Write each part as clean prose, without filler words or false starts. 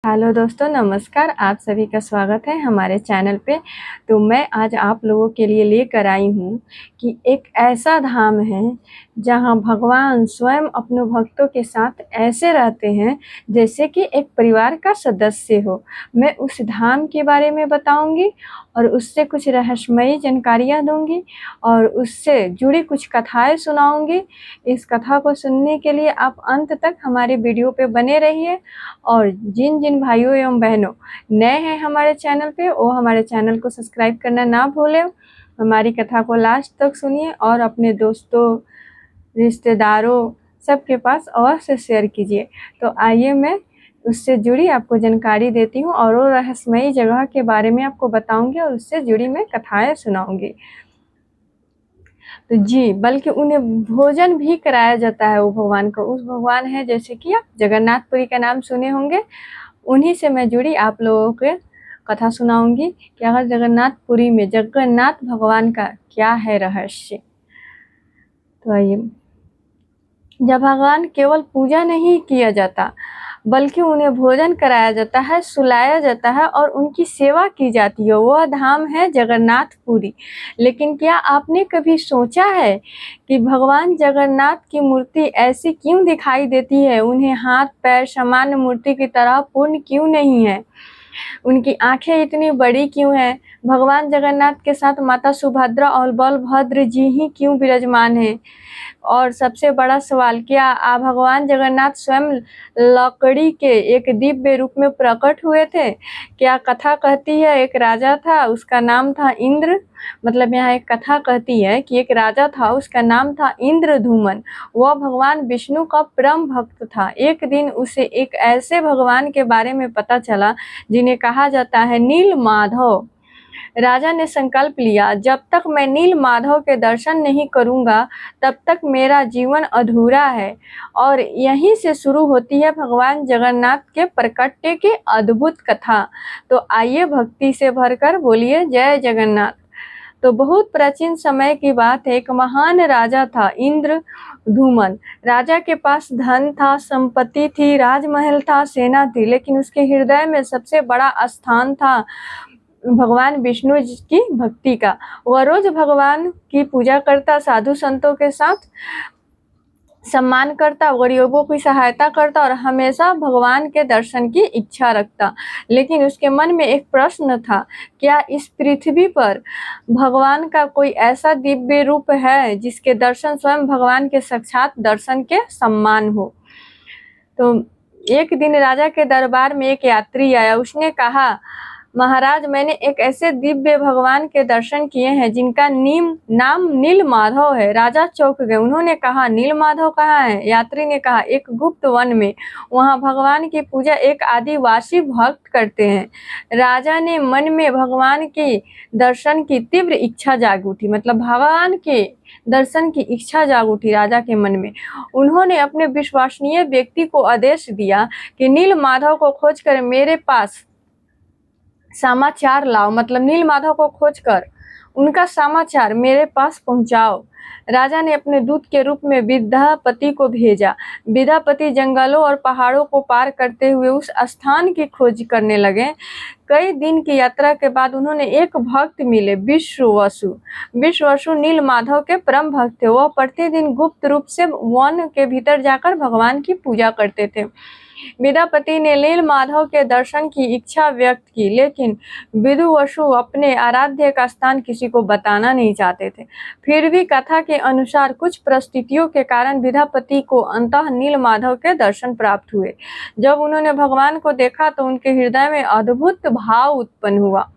Hello दोस्तों, नमस्कार। आप सभी का स्वागत है हमारे चैनल पे। तो मैं आज आप लोगों के लिए लेकर आई हूँ कि एक ऐसा धाम है जहाँ भगवान स्वयं अपने भक्तों के साथ ऐसे रहते हैं जैसे कि एक परिवार का सदस्य हो। मैं उस धाम के बारे में बताऊंगी और उससे कुछ रहस्यमयी जानकारियाँ दूंगी और उससे जुड़ी कुछ कथाएं सुनाऊंगी। इस कथा को सुनने के लिए आप अंत तक हमारे वीडियो पे बने रहिए। और जिन जिन भाइयों एवं बहनों नए हैं हमारे चैनल पे, वो हमारे चैनल को सब्सक्राइब करना ना भूलें। हमारी कथा को लास्ट तक सुनिए और अपने दोस्तों, रिश्तेदारों सबके पास और से शेयर कीजिए। तो आइए मैं उससे जुड़ी आपको जानकारी देती हूँ और वो रहस्यमयी जगह के बारे में आपको बताऊंगी और उससे जुड़ी मैं कथाएं सुनाऊंगी। तो जी, बल्कि उन्हें भोजन भी कराया जाता है। वो भगवान को, उस भगवान है जैसे कि आप जगन्नाथपुरी का नाम सुने होंगे, उन्हीं से मैं जुड़ी आप लोगों को कथा सुनाऊंगी कि अगर जगन्नाथपुरी में जगन्नाथ भगवान का क्या है रहस्य। तो आइए, जब भगवान केवल पूजा नहीं किया जाता बल्कि उन्हें भोजन कराया जाता है, सुलाया जाता है और उनकी सेवा की जाती है, वह धाम है जगन्नाथपुरी। लेकिन क्या आपने कभी सोचा है कि भगवान जगन्नाथ की मूर्ति ऐसी क्यों दिखाई देती है? उन्हें हाथ पैर सामान्य मूर्ति की तरह पूर्ण क्यों नहीं है? उनकी आंखें इतनी बड़ी क्यों हैं? भगवान जगन्नाथ के साथ माता सुभद्रा और बलभद्र जी ही क्यों विराजमान हैं? और सबसे बड़ा सवाल, क्या भगवान जगन्नाथ स्वयं लकड़ी के एक दिव्य रूप में प्रकट हुए थे? क्या कथा कहती है एक राजा था, उसका नाम था इंद्र। मतलब यहाँ एक कथा कहती है कि एक राजा था, उसका नाम था इंद्रधूमन। वह भगवान विष्णु का परम भक्त था। एक दिन उसे एक ऐसे भगवान के बारे में पता चला जिन्हें कहा जाता है नील माधव। राजा ने संकल्प लिया, जब तक मैं नील माधव के दर्शन नहीं करूंगा तब तक मेरा जीवन अधूरा है। और यहीं से शुरू होती है भगवान जगन्नाथ के प्रकट्य की अद्भुत कथा। तो आइए भक्ति से भरकर बोलिए जय जगन्नाथ। तो बहुत प्राचीन समय की बात है, एक महान राजा था इंद्रधूमन। राजा के पास धन था, संपत्ति थी, राजमहल था, सेना थी, लेकिन उसके हृदय में सबसे बड़ा स्थान था भगवान विष्णु जी की भक्ति का। वह रोज भगवान की पूजा करता, साधु संतों के साथ सम्मान करता, गरीबों की सहायता करता और हमेशा भगवान के दर्शन की इच्छा रखता। लेकिन उसके मन में एक प्रश्न था, क्या इस पृथ्वी पर भगवान का कोई ऐसा दिव्य रूप है जिसके दर्शन स्वयं भगवान के साक्षात दर्शन के समान हो? तो एक दिन राजा के दरबार में एक यात्री आया। उसने कहा, महाराज, मैंने एक ऐसे दिव्य भगवान के दर्शन किए हैं जिनका नाम नील माधव है। राजा चौंक गए। उन्होंने कहा, नील माधव कहाँ है? यात्री ने कहा, एक गुप्त वन में। वहाँ भगवान की पूजा एक आदिवासी भक्त करते हैं। राजा ने मन में भगवान के दर्शन की तीव्र इच्छा जाग उठी। मतलब भगवान के दर्शन की इच्छा जाग उठी राजा के मन में। उन्होंने अपने विश्वसनीय व्यक्ति को आदेश दिया कि नील माधव को खोजकर मेरे पास समाचार लाओ। मतलब नील माधव को खोजकर उनका समाचार मेरे पास पहुंचाओ। राजा ने अपने दूत के रूप में विद्यापति को भेजा। विद्यापति जंगलों और पहाड़ों को पार करते हुए उस स्थान की खोज करने लगे। कई दिन की यात्रा के बाद उन्होंने एक भक्त मिले, विश्ववसु। विश्ववसु नील माधव के परम भक्त थे। वह प्रतिदिन गुप्त रूप से वन के भीतर जाकर भगवान की पूजा करते थे। विद्यापति ने नील माधव के दर्शन की इच्छा व्यक्त की, लेकिन विदुवसु अपने आराध्य का स्थान किसी को बताना नहीं चाहते थे। फिर भी कथा के अनुसार कुछ परिस्थितियों के कारण विद्यापति को अंततः नील माधव के दर्शन प्राप्त हुए। जब उन्होंने भगवान को देखा तो उनके हृदय में अद्भुत भाव उत्पन्न हुआ।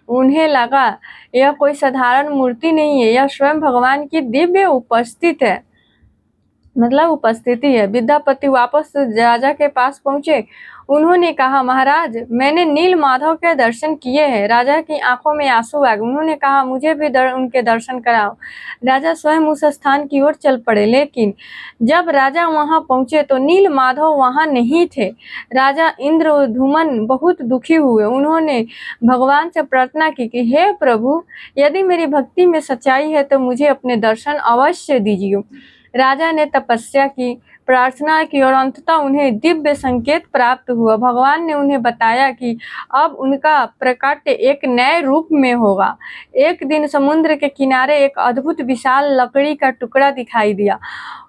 उन्हें लगा यह कोई साधारण मूर्ति नहीं है, यह स्वयं भगवान की दिव्य उपस्थिति है। विद्यापति वापस राजा के पास पहुंचे। उन्होंने कहा, महाराज, मैंने नील माधव के दर्शन किए हैं। राजा की आंखों में आंसू आ गए। उन्होंने कहा, मुझे भी उनके दर्शन कराओ। राजा स्वयं उस स्थान की ओर चल पड़े, लेकिन जब राजा वहां पहुंचे तो नील माधव वहां नहीं थे। राजा इंद्रधूमन बहुत दुखी हुए। उन्होंने भगवान से प्रार्थना की कि हे प्रभु, यदि मेरी भक्ति में सच्चाई है तो मुझे अपने दर्शन अवश्य दीजिए। राजा ने तपस्या की, प्रार्थना की और अंततः उन्हें दिव्य संकेत प्राप्त हुआ। भगवान ने उन्हें बताया कि अब उनका प्रकट एक नए रूप में होगा। एक दिन समुद्र के किनारे एक अद्भुत विशाल लकड़ी का टुकड़ा दिखाई दिया।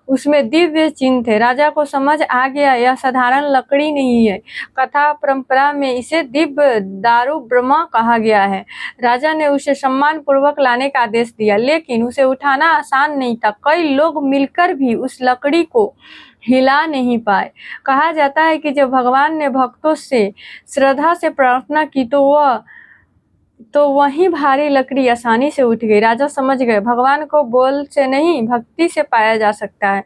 उसमें दिव्य चिन्ह थे। राजा को समझ आ गया यह साधारण लकड़ी नहीं है। कथा परंपरा में इसे दिव्य दारु ब्रह्मा कहा गया है। राजा ने उसे सम्मान पूर्वक लाने का आदेश दिया, लेकिन उसे उठाना आसान नहीं था। कई लोग मिलकर भी उस लकड़ी को हिला नहीं पाए। कहा जाता है कि जब भगवान ने भक्तों से श्रद्धा से प्रार्थना की तो वही भारी लकड़ी आसानी से उठ गई। राजा समझ गए भगवान को बोल से नहीं, भक्ति से पाया जा सकता है।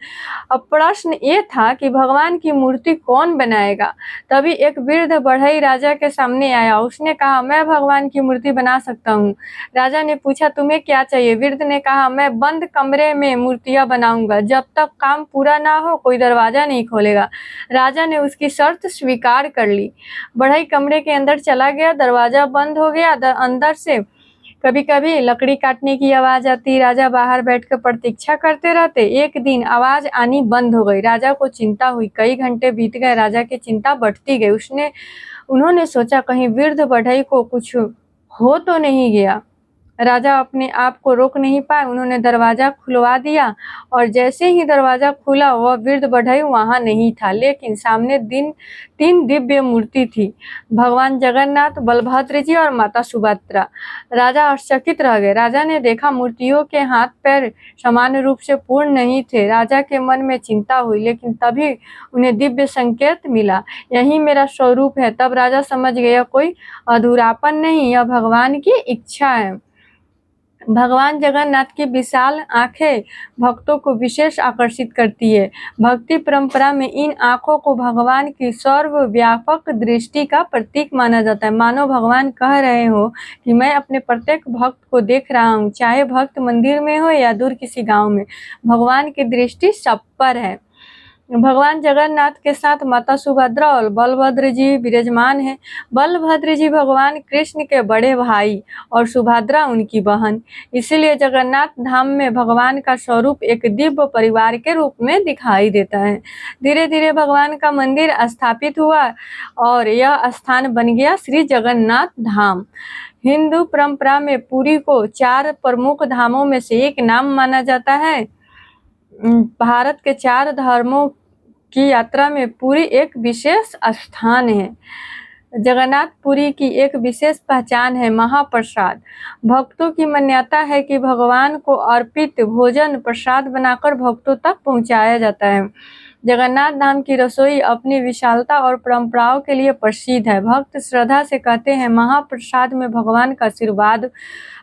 अब प्रश्न ये था कि भगवान की मूर्ति कौन बनाएगा। तभी एक वृद्ध बढ़ई राजा के सामने आया। उसने कहा, मैं भगवान की मूर्ति बना सकता हूँ। राजा ने पूछा, तुम्हें क्या चाहिए? वृद्ध ने कहा, मैं बंद कमरे में मूर्तियां बनाऊंगा। जब तक काम पूरा ना हो कोई दरवाजा नहीं खोलेगा। राजा ने उसकी शर्त स्वीकार कर ली। बढ़ई कमरे के अंदर चला गया। दरवाजा बंद हो गया। अंदर से कभी कभी लकड़ी काटने की आवाज आती। राजा बाहर बैठकर प्रतीक्षा करते रहते। एक दिन आवाज आनी बंद हो गई। राजा को चिंता हुई। कई घंटे बीत गए। राजा की चिंता बढ़ती गई। उन्होंने सोचा कहीं वृद्ध बढ़ई को कुछ हो तो नहीं गया। राजा अपने आप को रोक नहीं पाए। उन्होंने दरवाजा खुलवा दिया और जैसे ही दरवाजा खुला वह वृद्ध बढ़ई वहां नहीं था, लेकिन सामने तीन दिव्य मूर्ति थी। भगवान जगन्नाथ, बलभद्र जी और माता सुभद्रा। राजा आश्चर्यचकित रह गए। राजा ने देखा मूर्तियों के हाथ पैर समान रूप से पूर्ण नहीं थे। राजा के मन में चिंता हुई, लेकिन तभी उन्हें दिव्य संकेत मिला, यही मेरा स्वरूप है। तब राजा समझ गया कोई अधूरापन नहीं, यह भगवान की इच्छा है। भगवान जगन्नाथ की विशाल आंखें भक्तों को विशेष आकर्षित करती है। भक्ति परंपरा में इन आंखों को भगवान की सर्वव्यापक दृष्टि का प्रतीक माना जाता है। मानो भगवान कह रहे हो कि मैं अपने प्रत्येक भक्त को देख रहा हूँ, चाहे भक्त मंदिर में हो या दूर किसी गांव में। भगवान की दृष्टि सब पर है। भगवान जगन्नाथ के साथ माता सुभद्रा और बलभद्र जी विराजमान हैं। बलभद्र जी भगवान कृष्ण के बड़े भाई और सुभद्रा उनकी बहन। इसीलिए जगन्नाथ धाम में भगवान का स्वरूप एक दिव्य परिवार के रूप में दिखाई देता है। धीरे धीरे भगवान का मंदिर स्थापित हुआ और यह स्थान बन गया श्री जगन्नाथ धाम। हिंदू परंपरा में पुरी को 4 प्रमुख धामों में से एक नाम माना जाता है। भारत के 4 धर्मों की यात्रा में पुरी एक विशेष स्थान है। जगन्नाथपुरी की एक विशेष पहचान है महाप्रसाद। भक्तों की मान्यता है कि भगवान को अर्पित भोजन प्रसाद बनाकर भक्तों तक पहुंचाया जाता है। जगन्नाथ धाम की रसोई अपनी विशालता और परंपराओं के लिए प्रसिद्ध है। भक्त श्रद्धा से कहते हैं महाप्रसाद में भगवान का आशीर्वाद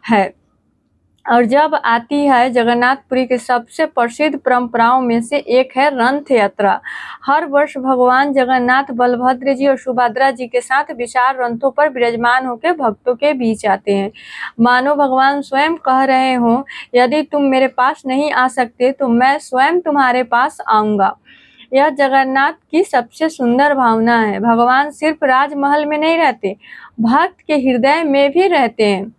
है। और जब आती है जगन्नाथपुरी के सबसे प्रसिद्ध परंपराओं में से एक है रथ यात्रा। हर वर्ष भगवान जगन्नाथ बलभद्र जी और सुभद्रा जी के साथ विशाल रथों पर विराजमान होकर भक्तों के बीच आते हैं। मानो भगवान स्वयं कह रहे हो, यदि तुम मेरे पास नहीं आ सकते तो मैं स्वयं तुम्हारे पास आऊंगा। यह जगन्नाथ की सबसे सुंदर भावना है। भगवान सिर्फ राजमहल में नहीं रहते, भक्त के हृदय में भी रहते हैं।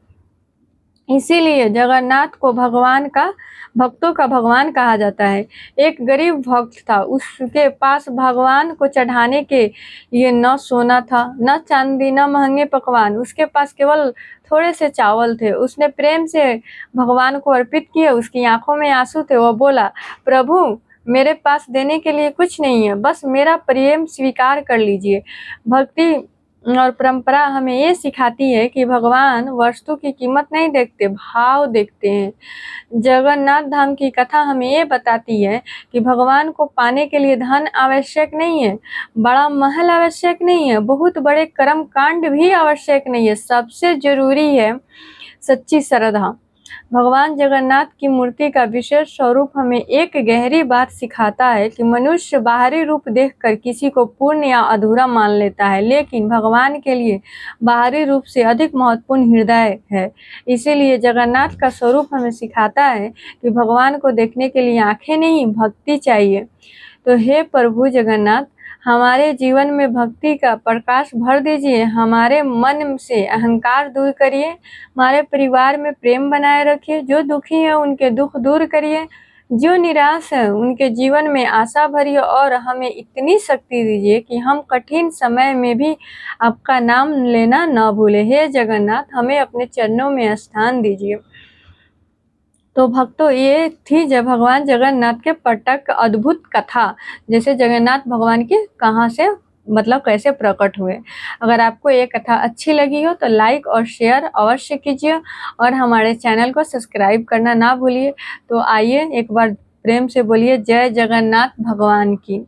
इसीलिए जगन्नाथ को भक्तों का भगवान कहा जाता है। एक गरीब भक्त था। उसके पास भगवान को चढ़ाने के लिए न सोना था, न चांदी, न महंगे पकवान। उसके पास केवल थोड़े से चावल थे। उसने प्रेम से भगवान को अर्पित किए। उसकी आंखों में आंसू थे। वह बोला, प्रभु मेरे पास देने के लिए कुछ नहीं है, बस मेरा प्रेम स्वीकार कर लीजिए। भक्ति और परंपरा हमें ये सिखाती है कि भगवान वस्तु की कीमत नहीं देखते, भाव देखते हैं। जगन्नाथ धाम की कथा हमें ये बताती है कि भगवान को पाने के लिए धन आवश्यक नहीं है, बड़ा महल आवश्यक नहीं है, बहुत बड़े कर्म कांड भी आवश्यक नहीं है। सबसे जरूरी है सच्ची श्रद्धा। भगवान जगन्नाथ की मूर्ति का विशेष स्वरूप हमें एक गहरी बात सिखाता है कि मनुष्य बाहरी रूप देखकर किसी को पूर्ण या अधूरा मान लेता है, लेकिन भगवान के लिए बाहरी रूप से अधिक महत्वपूर्ण हृदय है। इसीलिए जगन्नाथ का स्वरूप हमें सिखाता है कि भगवान को देखने के लिए आंखें नहीं, भक्ति चाहिए। तो हे प्रभु जगन्नाथ, हमारे जीवन में भक्ति का प्रकाश भर दीजिए। हमारे मन से अहंकार दूर करिए। हमारे परिवार में प्रेम बनाए रखिए। जो दुखी है उनके दुख दूर करिए। जो निराश है उनके जीवन में आशा भरिए और हमें इतनी शक्ति दीजिए कि हम कठिन समय में भी आपका नाम लेना न भूलें। हे जगन्नाथ, हमें अपने चरणों में स्थान दीजिए। तो भक्तों, ये थी जब भगवान जगन्नाथ के पटक अद्भुत कथा, जैसे जगन्नाथ भगवान के कहाँ से मतलब कैसे प्रकट हुए। अगर आपको ये कथा अच्छी लगी हो तो लाइक और शेयर अवश्य कीजिए और हमारे चैनल को सब्सक्राइब करना ना भूलिए। तो आइए एक बार प्रेम से बोलिए जय जगन्नाथ भगवान की।